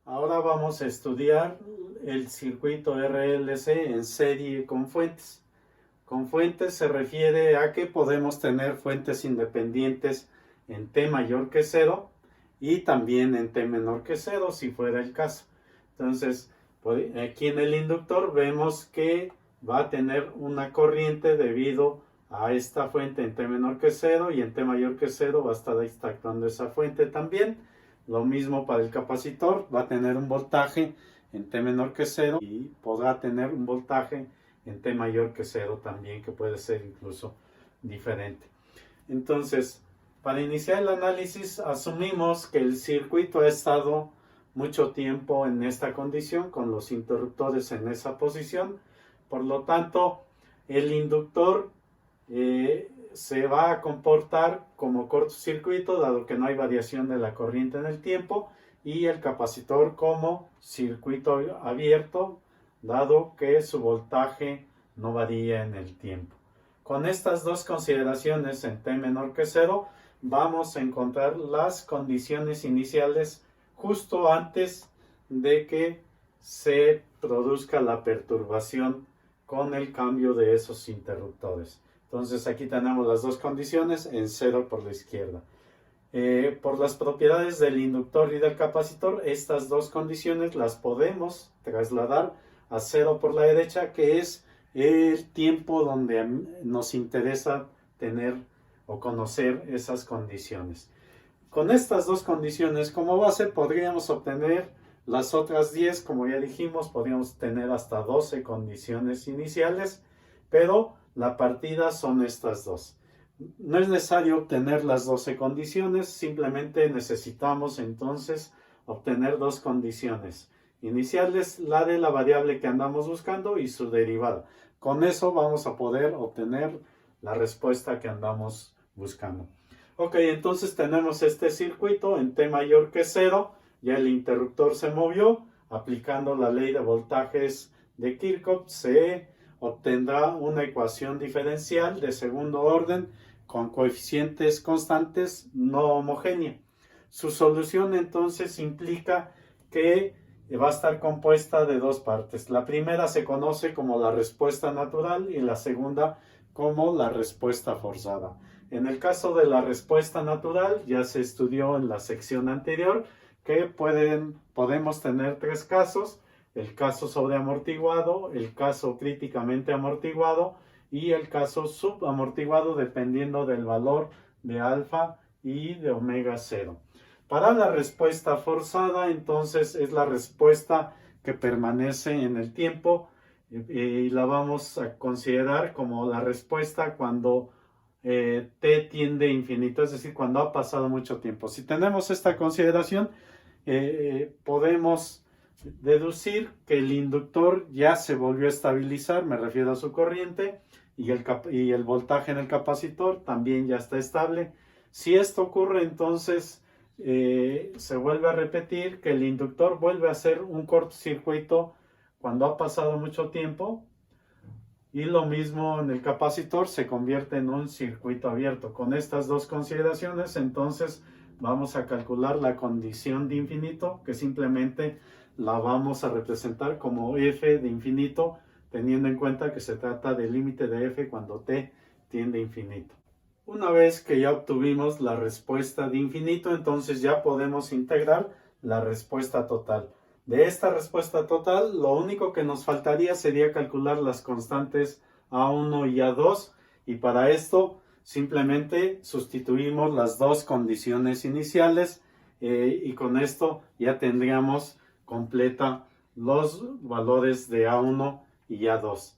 Ahora vamos a estudiar el circuito RLC en serie con fuentes. Con fuentes se refiere a que podemos tener fuentes independientes en T mayor que 0 y también en T menor que 0 si fuera el caso. Entonces, aquí en el inductor vemos que va a tener una corriente debido a esta fuente en T menor que 0 y en T mayor que 0 va a estar actuando esa fuente también. Lo mismo para el capacitor, va a tener un voltaje en T menor que 0 y podrá tener un voltaje en T mayor que 0 también, que puede ser incluso diferente. Entonces, para iniciar el análisis, asumimos que el circuito ha estado mucho tiempo en esta condición, con los interruptores en esa posición. Por lo tanto, el inductor se va a comportar como cortocircuito, dado que no hay variación de la corriente en el tiempo, y el capacitor como circuito abierto, dado que su voltaje no varía en el tiempo. Con estas dos consideraciones en T menor que 0, vamos a encontrar las condiciones iniciales justo antes de que se produzca la perturbación con el cambio de esos interruptores. Entonces aquí tenemos las dos condiciones en 0 por la izquierda. Por las propiedades del inductor y del capacitor, estas dos condiciones las podemos trasladar a 0 por la derecha, que es el tiempo donde nos interesa tener o conocer esas condiciones. Con estas dos condiciones como base podríamos obtener las otras 10, como ya dijimos, podríamos tener hasta 12 condiciones iniciales, pero la partida son estas dos. No es necesario obtener las 12 condiciones, simplemente necesitamos entonces obtener dos condiciones iniciales, la de la variable que andamos buscando y su derivada. Con eso vamos a poder obtener la respuesta que andamos buscando. Ok, entonces tenemos este circuito en T mayor que 0, ya el interruptor se movió, aplicando la ley de voltajes de Kirchhoff se obtendrá una ecuación diferencial de segundo orden con coeficientes constantes no homogénea. Su solución entonces implica que va a estar compuesta de dos partes. La primera se conoce como la respuesta natural y la segunda como la respuesta forzada. En el caso de la respuesta natural, ya se estudió en la sección anterior que podemos tener tres casos: el caso sobreamortiguado, el caso críticamente amortiguado y el caso subamortiguado, dependiendo del valor de alfa y de omega 0. Para la respuesta forzada, entonces, es la respuesta que permanece en el tiempo y la vamos a considerar como la respuesta cuando t tiende a infinito, es decir, cuando ha pasado mucho tiempo. Si tenemos esta consideración, podemos deducir que el inductor ya se volvió a estabilizar, me refiero a su corriente, y el voltaje en el capacitor también ya está estable. Si esto ocurre, entonces se vuelve a repetir que el inductor vuelve a ser un cortocircuito cuando ha pasado mucho tiempo, y lo mismo en el capacitor, se convierte en un circuito abierto. Con estas dos consideraciones, entonces vamos a calcular la condición de infinito, que simplemente la vamos a representar como f de infinito, teniendo en cuenta que se trata del límite de f cuando t tiende a infinito. Una vez que ya obtuvimos la respuesta de infinito, entonces ya podemos integrar la respuesta total. De esta respuesta total, lo único que nos faltaría sería calcular las constantes A1 y A2, y para esto simplemente sustituimos las dos condiciones iniciales y con esto ya tendríamos completa los valores de A1 y A2.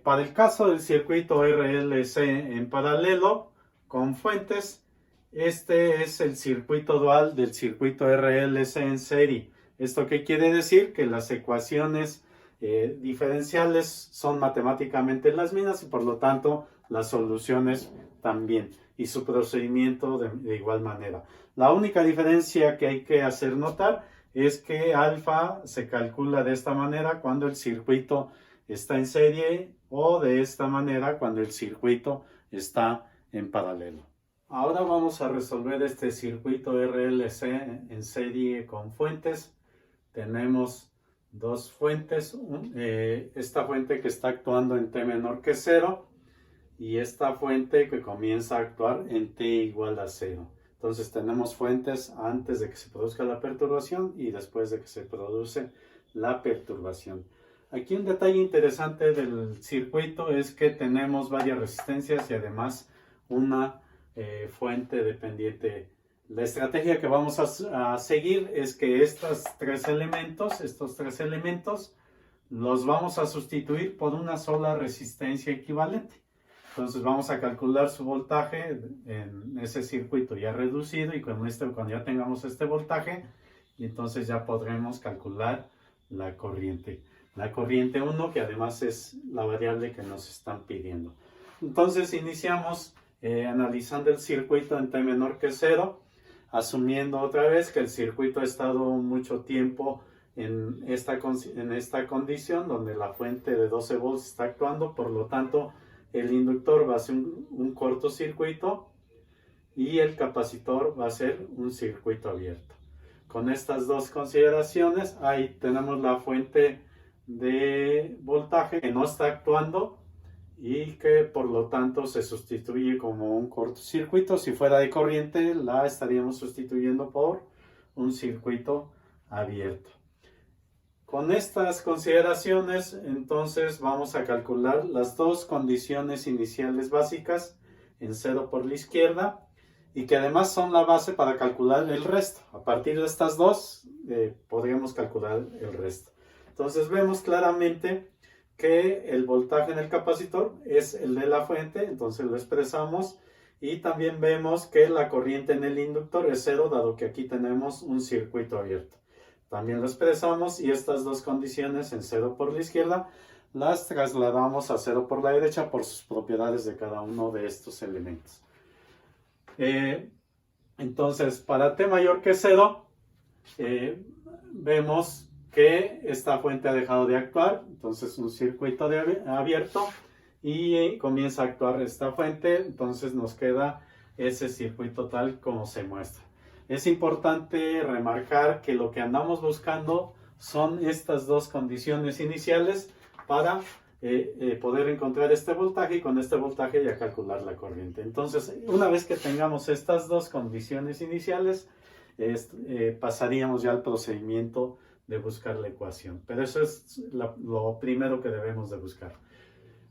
Para el caso del circuito RLC en paralelo con fuentes, este es el circuito dual del circuito RLC en serie. ¿Esto qué quiere decir? Que las ecuaciones diferenciales son matemáticamente las mismas y por lo tanto las soluciones también, y su procedimiento de igual manera. La única diferencia que hay que hacer notar es que alfa se calcula de esta manera cuando el circuito está en serie, o de esta manera cuando el circuito está en paralelo. Ahora vamos a resolver este circuito RLC en serie con fuentes. tenemos dos fuentes, esta fuente que está actuando en T menor que 0 y esta fuente que comienza a actuar en T igual a 0. Entonces tenemos fuentes antes de que se produzca la perturbación y después de que se produce la perturbación. Aquí un detalle interesante del circuito es que tenemos varias resistencias y además una fuente dependiente. La estrategia que vamos a seguir es que estos tres elementos, los vamos a sustituir por una sola resistencia equivalente. Entonces vamos a calcular su voltaje en ese circuito ya reducido y cuando ya tengamos este voltaje, y entonces ya podremos calcular la corriente. La corriente 1, que además es la variable que nos están pidiendo. Entonces iniciamos analizando el circuito en T menor que 0, asumiendo otra vez que el circuito ha estado mucho tiempo en esta condición donde la fuente de 12 volts está actuando, por lo tanto el inductor va a ser un cortocircuito y el capacitor va a ser un circuito abierto. Con estas dos consideraciones, ahí tenemos la fuente de voltaje que no está actuando y que por lo tanto se sustituye como un cortocircuito. Si fuera de corriente, la estaríamos sustituyendo por un circuito abierto. Con estas consideraciones, entonces vamos a calcular las dos condiciones iniciales básicas en 0 por la izquierda y que además son la base para calcular el resto. A partir de estas dos podríamos calcular el resto. Entonces vemos claramente que el voltaje en el capacitor es el de la fuente, entonces lo expresamos, y también vemos que la corriente en el inductor es 0, dado que aquí tenemos un circuito abierto. También lo expresamos y estas dos condiciones en 0 por la izquierda las trasladamos a 0 por la derecha por sus propiedades de cada uno de estos elementos. Entonces, para T mayor que 0, vemos que esta fuente ha dejado de actuar, entonces un circuito abierto y comienza a actuar esta fuente, entonces nos queda ese circuito tal como se muestra. Es importante remarcar que lo que andamos buscando son estas dos condiciones iniciales para poder encontrar este voltaje y con este voltaje ya calcular la corriente. Entonces, una vez que tengamos estas dos condiciones iniciales, pasaríamos ya al procedimiento de buscar la ecuación. Pero eso es lo primero que debemos de buscar.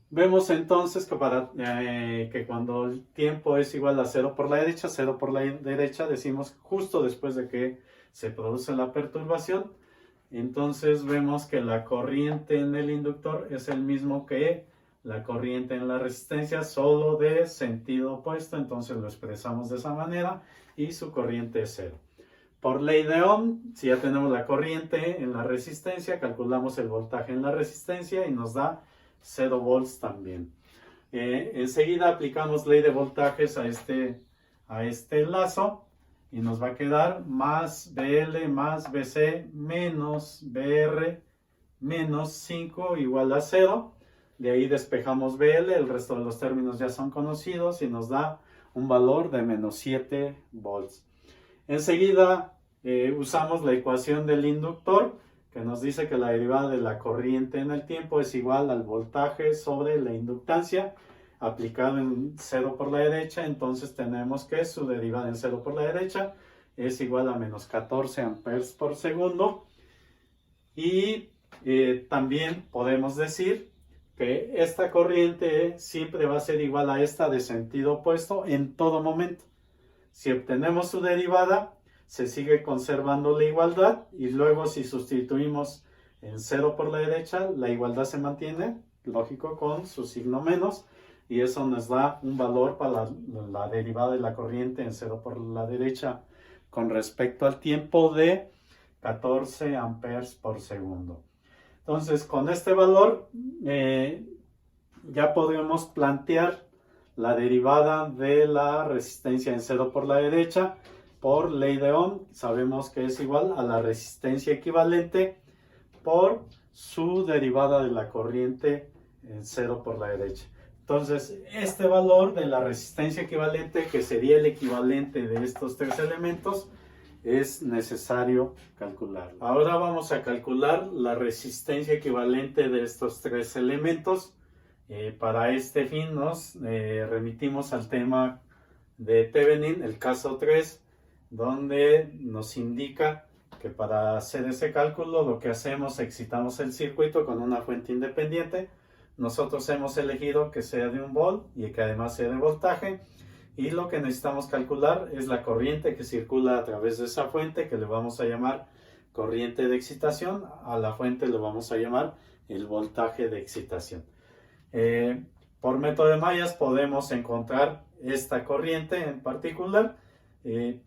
Vemos entonces que cuando el tiempo es igual a 0 por la derecha, decimos justo después de que se produce la perturbación. Entonces vemos que la corriente en el inductor es el mismo que la corriente en la resistencia, solo de sentido opuesto, entonces lo expresamos de esa manera y su corriente es 0. Por ley de Ohm, si ya tenemos la corriente en la resistencia, calculamos el voltaje en la resistencia y nos da 0 volts también. Enseguida aplicamos ley de voltajes a este lazo y nos va a quedar más BL más BC menos BR menos 5 igual a 0. De ahí despejamos BL, el resto de los términos ya son conocidos y nos da un valor de menos 7 volts. Enseguida usamos la ecuación del inductor que nos dice que la derivada de la corriente en el tiempo es igual al voltaje sobre la inductancia aplicado en 0 por la derecha. Entonces tenemos que su derivada en 0 por la derecha es igual a menos 14 amperes por segundo. Y también podemos decir que esta corriente siempre va a ser igual a esta de sentido opuesto en todo momento. Si obtenemos su derivada, se sigue conservando la igualdad y luego si sustituimos en 0 por la derecha, la igualdad se mantiene, lógico, con su signo menos, y eso nos da un valor para la derivada de la corriente en 0 por la derecha con respecto al tiempo de 14 amperes por segundo. Entonces, con este valor ya podemos plantear la derivada de la resistencia en 0 por la derecha por ley de Ohm. Sabemos que es igual a la resistencia equivalente por su derivada de la corriente en 0 por la derecha. Entonces, este valor de la resistencia equivalente, que sería el equivalente de estos tres elementos, es necesario calcular. Ahora vamos a calcular la resistencia equivalente de estos tres elementos. Para este fin nos remitimos al tema de Thevenin, el caso 3, donde nos indica que para hacer ese cálculo lo que hacemos, excitamos el circuito con una fuente independiente. Nosotros hemos elegido que sea de 1 volt y que además sea de voltaje. Y lo que necesitamos calcular es la corriente que circula a través de esa fuente, que le vamos a llamar corriente de excitación. A la fuente le vamos a llamar el voltaje de excitación. Por método de mallas podemos encontrar esta corriente en particular.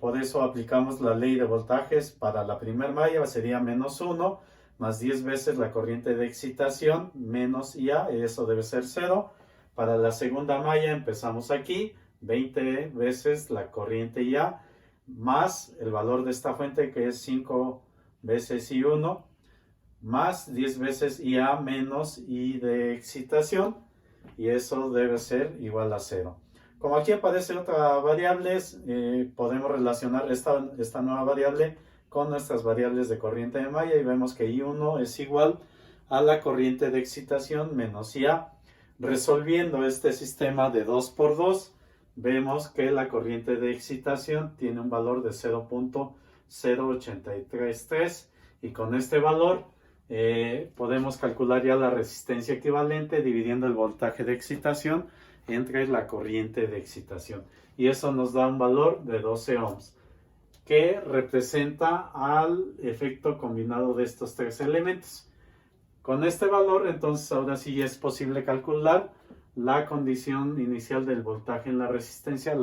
Por eso aplicamos la ley de voltajes. Para la primera malla sería -1 más 10 veces la corriente de excitación menos IA, eso debe ser 0. Para la segunda malla empezamos aquí, 20 veces la corriente IA más el valor de esta fuente, que es 5 veces I1 más 10 veces IA menos I de excitación, y eso debe ser igual a 0. Como aquí aparece otra variable, podemos relacionar esta nueva variable con nuestras variables de corriente de malla y vemos que I1 es igual a la corriente de excitación menos IA. Resolviendo este sistema de 2 por 2, vemos que la corriente de excitación tiene un valor de 0.0833 y con este valor podemos calcular ya la resistencia equivalente dividiendo el voltaje de excitación entre la corriente de excitación, y eso nos da un valor de 12 ohms que representa al efecto combinado de estos tres elementos. Con este valor, entonces ahora sí es posible calcular la condición inicial del voltaje en la resistencia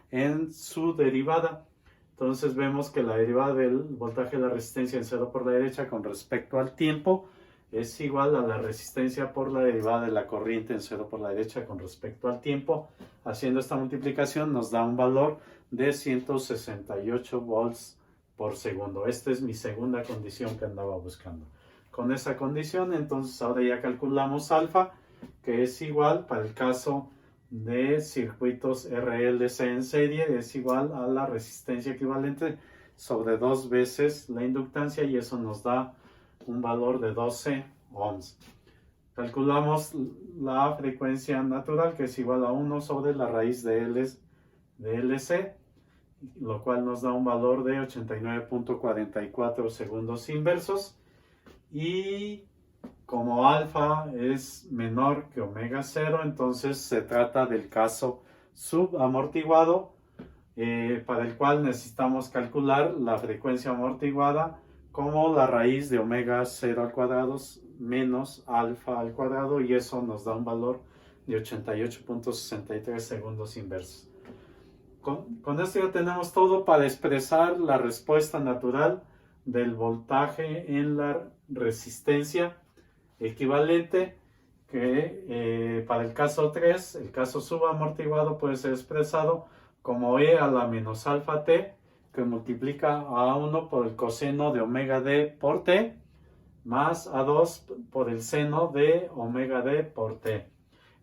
en su derivada. Entonces vemos que la derivada del voltaje de la resistencia en 0 por la derecha con respecto al tiempo es igual a la resistencia por la derivada de la corriente en 0 por la derecha con respecto al tiempo. Haciendo esta multiplicación nos da un valor de 168 volts por segundo. Esta es mi segunda condición que andaba buscando. Con esa condición, entonces ahora ya calculamos alfa, que es igual, para el caso de circuitos RLC en serie, es igual a la resistencia equivalente sobre 2 veces la inductancia, y eso nos da un valor de 12 ohms. Calculamos la frecuencia natural, que es igual a 1 sobre la raíz de LC, lo cual nos da un valor de 89.44 segundos inversos. Y como alfa es menor que omega 0, entonces se trata del caso subamortiguado, para el cual necesitamos calcular la frecuencia amortiguada como la raíz de omega 0 al cuadrado menos alfa al cuadrado, y eso nos da un valor de 88.63 segundos inversos. Con esto ya tenemos todo para expresar la respuesta natural del voltaje en la resistencia equivalente, que para el caso 3, el caso subamortiguado, puede ser expresado como E a la menos alfa t, que multiplica a 1 por el coseno de omega d por t, más a 2 por el seno de omega d por t.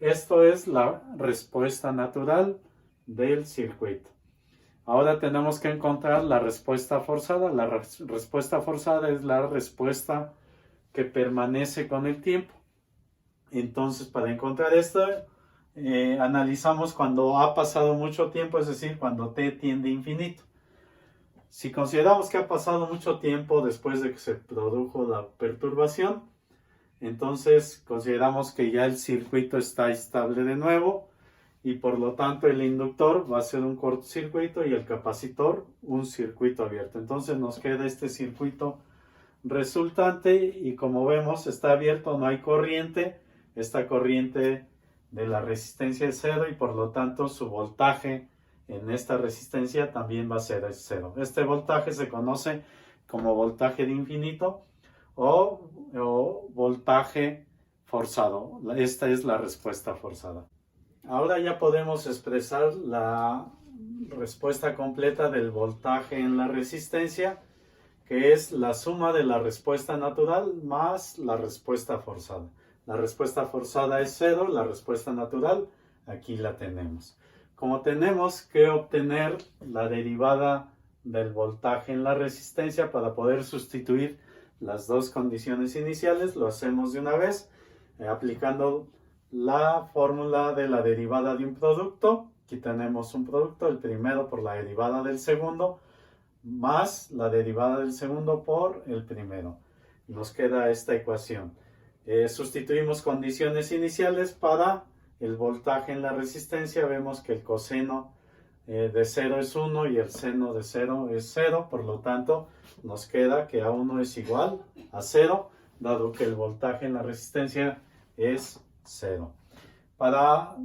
Esto es la respuesta natural del circuito. Ahora tenemos que encontrar la respuesta forzada. La respuesta forzada es la respuesta que permanece con el tiempo. Entonces, para encontrar esto, analizamos cuando ha pasado mucho tiempo, es decir, cuando t tiende a infinito. Si consideramos que ha pasado mucho tiempo después de que se produjo la perturbación, entonces consideramos que ya el circuito está estable de nuevo, y por lo tanto el inductor va a ser un cortocircuito y el capacitor un circuito abierto. Entonces nos queda este circuito resultante, y como vemos está abierto, no hay corriente. Esta corriente de la resistencia es 0, y por lo tanto su voltaje en esta resistencia también va a ser 0. Este voltaje se conoce como voltaje de infinito o voltaje forzado. Esta es la respuesta forzada. Ahora ya podemos expresar la respuesta completa del voltaje en la resistencia, que es la suma de la respuesta natural más la respuesta forzada. La respuesta forzada es 0, la respuesta natural aquí la tenemos. Como tenemos que obtener la derivada del voltaje en la resistencia para poder sustituir las dos condiciones iniciales. Lo hacemos de una vez aplicando la fórmula de la derivada de un producto. Aquí tenemos un producto, el primero por la derivada del segundo, más la derivada del segundo por el primero. Nos queda esta ecuación. Sustituimos condiciones iniciales para el voltaje en la resistencia. Vemos que el coseno de 0 es 1 y el seno de 0 es 0. Por lo tanto, nos queda que A1 es igual a 0, dado que el voltaje en la resistencia es 0. Para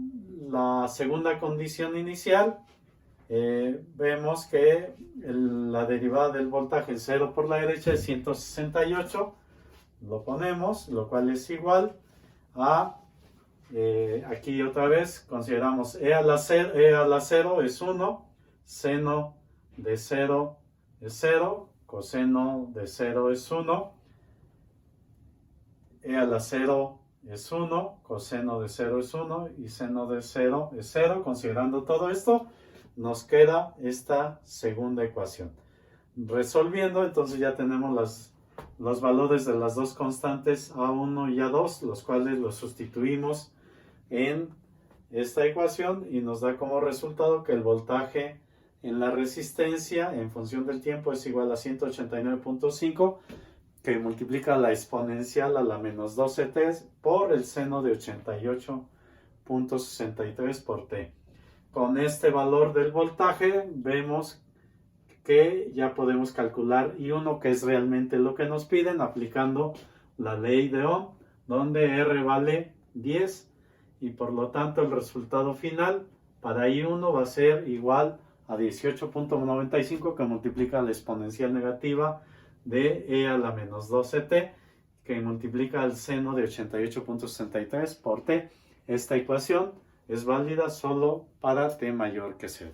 la segunda condición inicial, vemos que la derivada del voltaje en 0 por la derecha es 168. Lo ponemos, lo cual es igual a, aquí otra vez consideramos e a la 0 es 1, seno de 0 es 0, coseno de 0 es 1, e a la 0 es 1, coseno de 0 es 1 y seno de 0 es 0. Considerando todo esto, nos queda esta segunda ecuación. Resolviendo, entonces ya tenemos los valores de las dos constantes A1 y A2, los cuales los sustituimos en esta ecuación y nos da como resultado que el voltaje en la resistencia en función del tiempo es igual a 189.5, que multiplica la exponencial a la menos 12t por el seno de 88.63 por t. Con este valor del voltaje vemos que ya podemos calcular I1, que es realmente lo que nos piden, aplicando la ley de Ohm, donde R vale 10 y por lo tanto el resultado final para I1 va a ser igual a 18.95, que multiplica la exponencial negativa de E a la menos 12t, que multiplica el seno de 88.63 por t. Esta ecuación es válida solo para t mayor que 0.